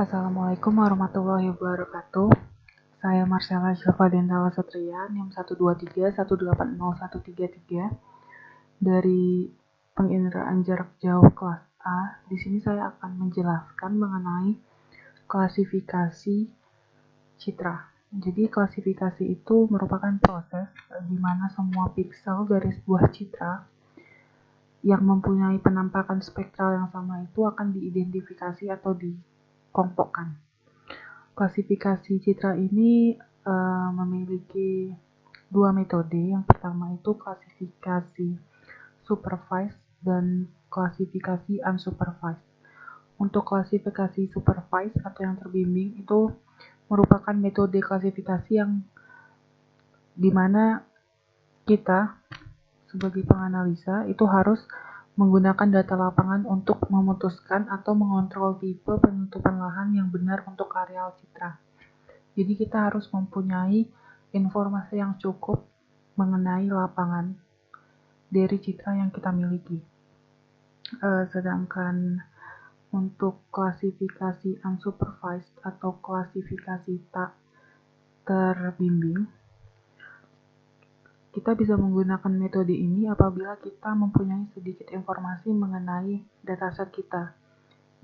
Assalamualaikum warahmatullahi wabarakatuh. Saya Marcella Syafadendala Satria, NIM 123180133 dari penginderaan jarak jauh kelas A. Di sini saya akan menjelaskan mengenai klasifikasi citra. Jadi klasifikasi itu merupakan proses di mana semua piksel dari sebuah citra yang mempunyai penampakan spektral yang sama itu akan diidentifikasi atau dikelompokkan. Klasifikasi citra ini memiliki dua metode. Yang pertama itu klasifikasi supervised dan klasifikasi unsupervised. Untuk klasifikasi supervised atau yang terbimbing itu merupakan metode klasifikasi yang dimana kita sebagai penganalisa itu harus menggunakan data lapangan untuk memutuskan atau mengontrol tipe penutupan lahan yang benar untuk areal citra. Jadi kita harus mempunyai informasi yang cukup mengenai lapangan dari citra yang kita miliki. Sedangkan untuk klasifikasi unsupervised atau klasifikasi tak terbimbing, kita bisa menggunakan metode ini apabila kita mempunyai sedikit informasi mengenai dataset kita.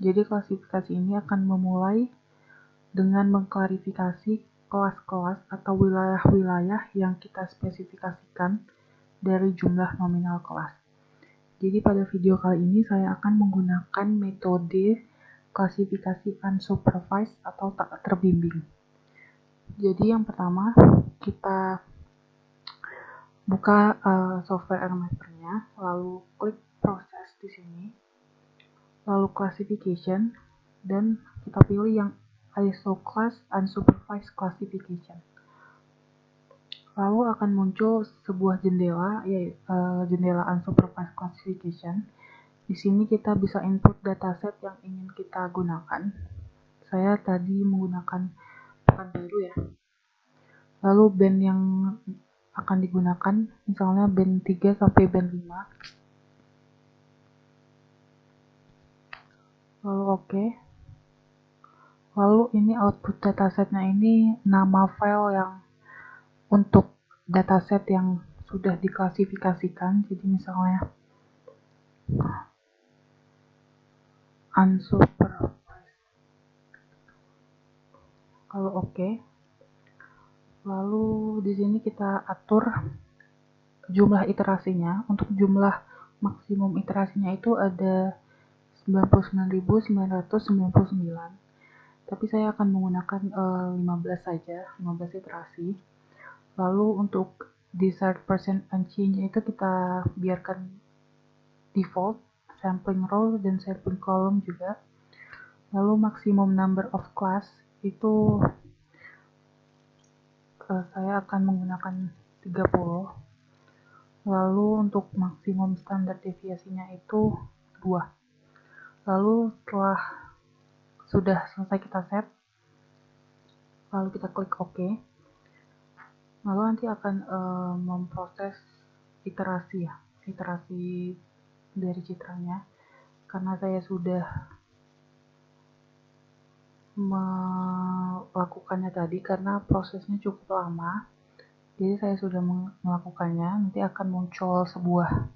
Jadi klasifikasi ini akan memulai dengan mengklarifikasi kelas-kelas atau wilayah-wilayah yang kita spesifikasikan dari jumlah nominal kelas. Jadi pada video kali ini saya akan menggunakan metode klasifikasi unsupervised atau tak terbimbing. Jadi yang pertama kita buka software RMapper-nya, lalu klik proses di sini, lalu classification, dan kita pilih yang ISO class unsupervised classification. Lalu akan muncul sebuah jendela, yaitu jendela unsupervised classification. Di sini kita bisa input dataset yang ingin kita gunakan. Saya tadi menggunakan Pekanbaru ya. Lalu band yang akan digunakan misalnya band 3 sampai band 5. Lalu oke. Lalu ini output datasetnya ini nama file yang untuk dataset yang sudah diklasifikasikan. Jadi misalnya unsupervised. Kalau oke. Lalu di sini kita atur jumlah iterasinya. Untuk jumlah maksimum iterasinya itu ada 99.999. Tapi saya akan menggunakan 15 saja, 15 iterasi. Lalu untuk desired percent unchanged itu kita biarkan default, sampling row dan sampling column juga. Lalu maximum number of class itu saya akan menggunakan 30. Lalu untuk maksimum standar deviasinya itu 2. Lalu setelah sudah selesai kita set, lalu kita klik OK. Lalu nanti akan memproses iterasi dari citranya. Karena saya sudah melakukannya tadi, karena prosesnya cukup lama, jadi saya sudah melakukannya. Nanti akan muncul sebuah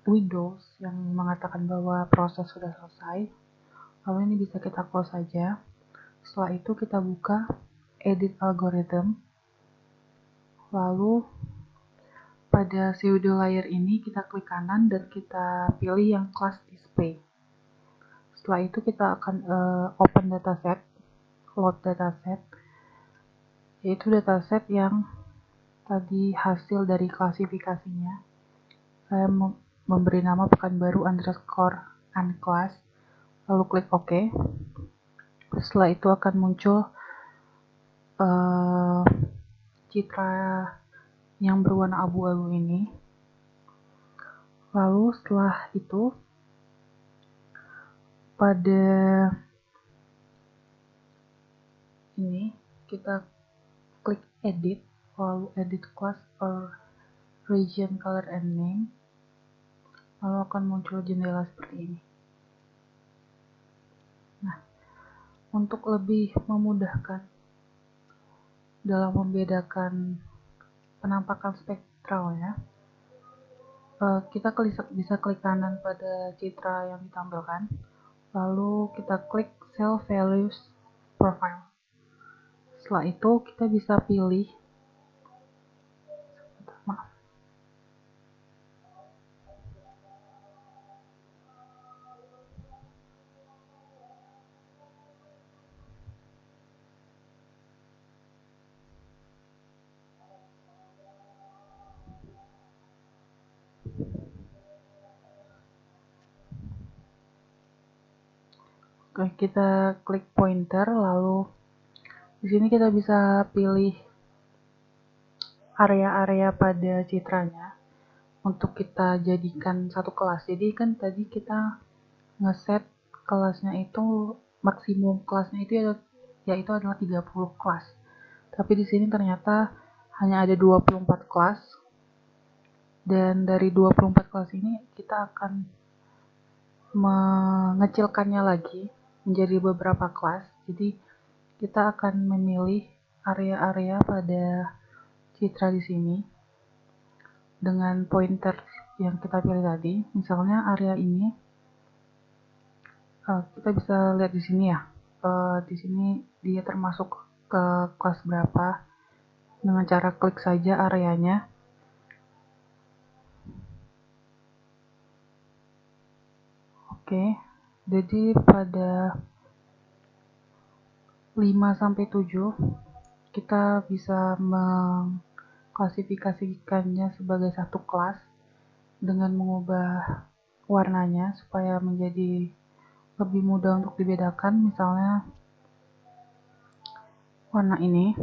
Windows yang mengatakan bahwa proses sudah selesai. Lalu ini bisa kita close saja. Setelah itu kita buka edit algorithm. Lalu pada pseudo layer ini kita klik kanan dan kita pilih yang class display. Setelah itu kita akan open dataset, load dataset, yaitu dataset yang tadi hasil dari klasifikasinya. Saya memberi nama Pekanbaru _unclass, lalu klik OK. Setelah itu akan muncul citra yang berwarna abu-abu ini. Lalu setelah itu pada ini kita klik edit, lalu edit class or region color and name, lalu akan muncul jendela seperti ini. Nah, Untuk lebih memudahkan dalam membedakan penampakan spektralnya, kita bisa klik kanan pada citra yang ditampilkan, lalu kita klik Cell Values Profile. Setelah itu kita bisa pilih, kita klik pointer, lalu di sini kita bisa pilih area-area pada citranya untuk kita jadikan satu kelas. Jadi kan tadi kita ngeset kelasnya itu, maksimum kelasnya itu yaitu adalah 30 kelas. Tapi di sini ternyata hanya ada 24 kelas. Dan dari 24 kelas ini kita akan mengecilkannya lagi menjadi beberapa kelas. Jadi kita akan memilih area-area pada citra di sini dengan pointer yang kita pilih tadi. Misalnya area ini, kita bisa lihat di sini ya. Di sini dia termasuk ke kelas berapa dengan cara klik saja areanya. Oke, jadi pada 5-7 kita bisa mengklasifikasikannya sebagai satu kelas dengan mengubah warnanya supaya menjadi lebih mudah untuk dibedakan. Misalnya warna ini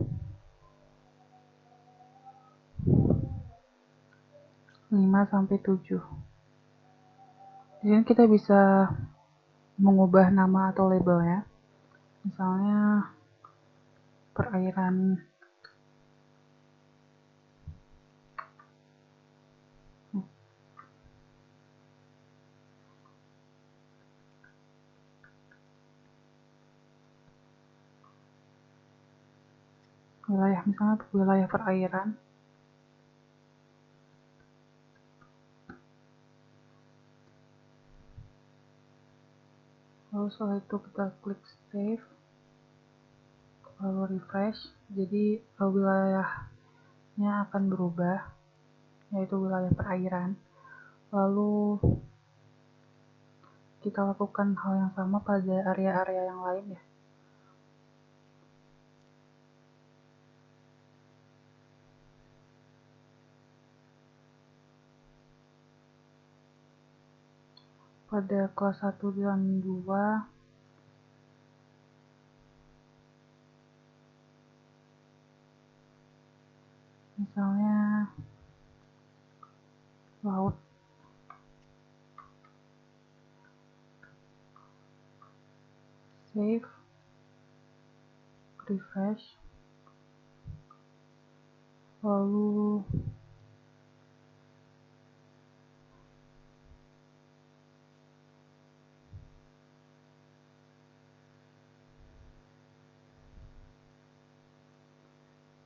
5-7. Di sini kita bisa mengubah nama atau labelnya. Misalnya perairan wilayah, misalnya wilayah perairan. Lalu setelah itu kita klik save, lalu refresh. Jadi wilayahnya akan berubah, yaitu wilayah perairan. Lalu kita lakukan hal yang sama pada area-area yang lain ya. Pada kelas 1 dan 2, misalnya laut. Save, refresh, lalu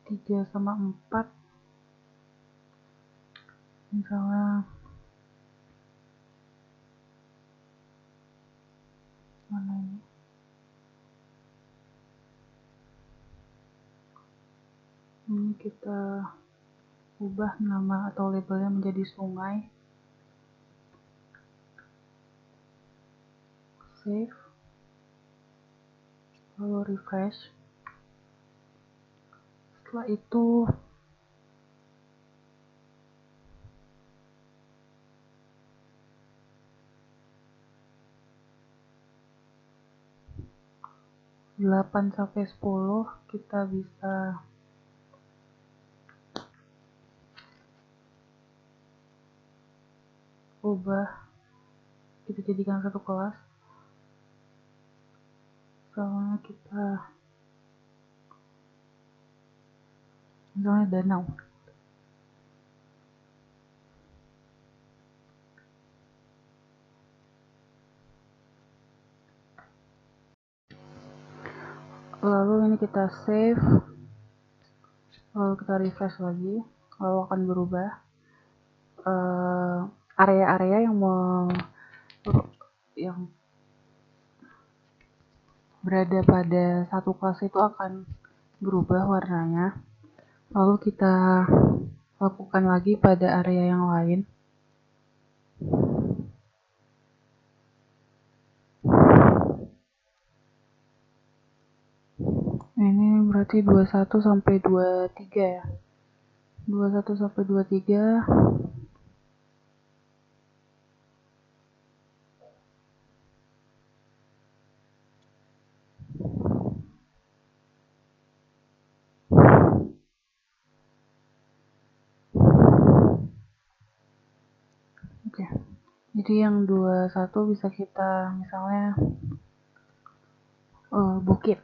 tiga sama 4, misalnya mana ini, kita ubah nama atau labelnya menjadi sungai. Save, lalu refresh. Setelah itu dari 8-10 kita bisa ubah, kita jadikan satu kelas. Soalnya kita misalnya danau. lalu ini kita save, lalu kita refresh lagi, lalu akan berubah. Area-area yang berada pada satu kelas itu akan berubah warnanya. Lalu kita lakukan lagi pada area yang lain. Ini berarti 21 sampai 23 ya. 21 sampai 23. Oke. Jadi yang 21 bisa kita misalnya bukit.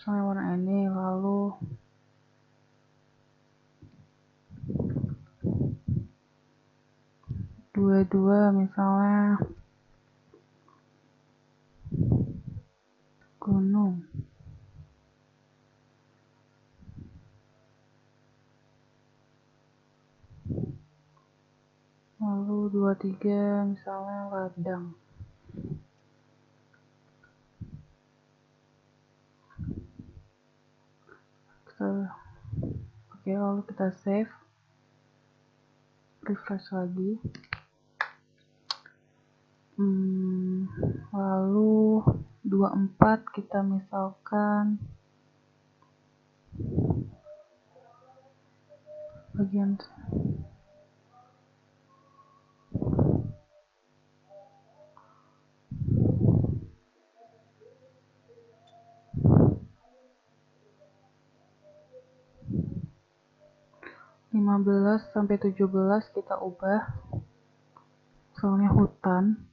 Misalnya warna ini, lalu dua misalnya gunung. Lalu 23 misalnya ladang. Oke, lalu kita save, refresh lagi. Lalu 24 kita misalkan bagian 15 sampai 17 kita ubah, soalnya hutan.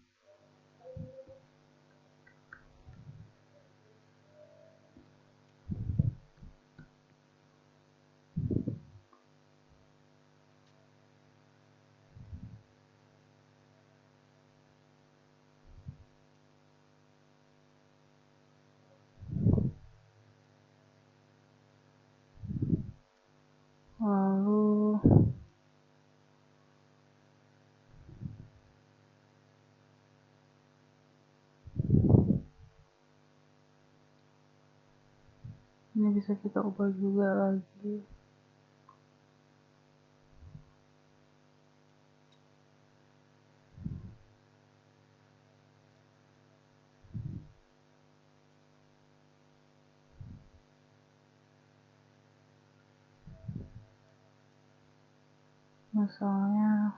Lalu ini bisa kita ubah juga lagi. Misalnya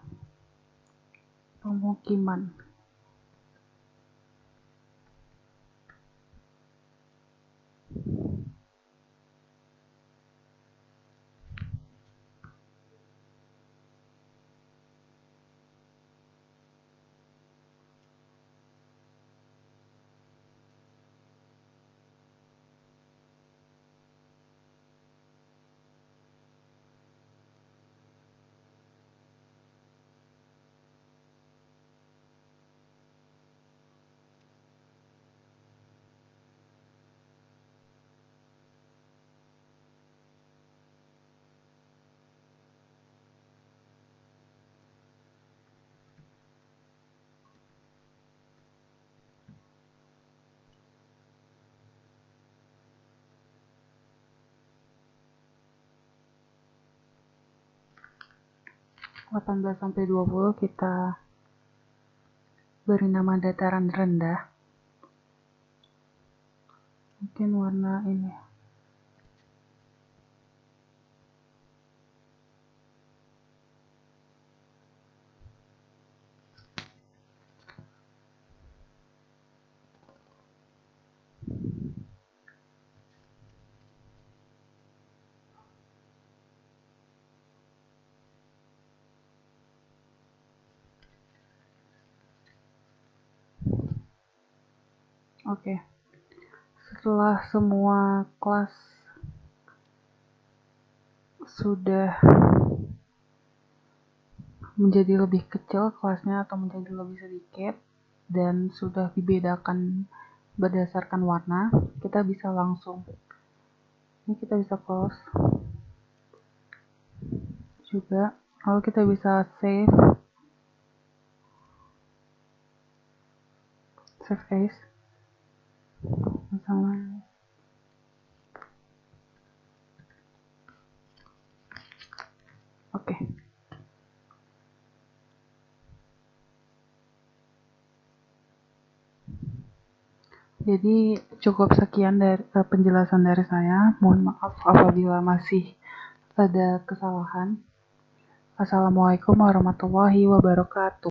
pemukiman. Delapan belas sampai 20 kita beri nama dataran rendah. Mungkin warna ini. Oke. Setelah semua kelas sudah menjadi lebih kecil kelasnya atau menjadi lebih sedikit dan sudah dibedakan berdasarkan warna, kita bisa langsung, ini kita bisa close juga, lalu kita bisa save as misalnya. Oke. Jadi cukup sekian dari penjelasan dari saya. Mohon maaf apabila masih ada kesalahan. Assalamualaikum warahmatullahi wabarakatuh.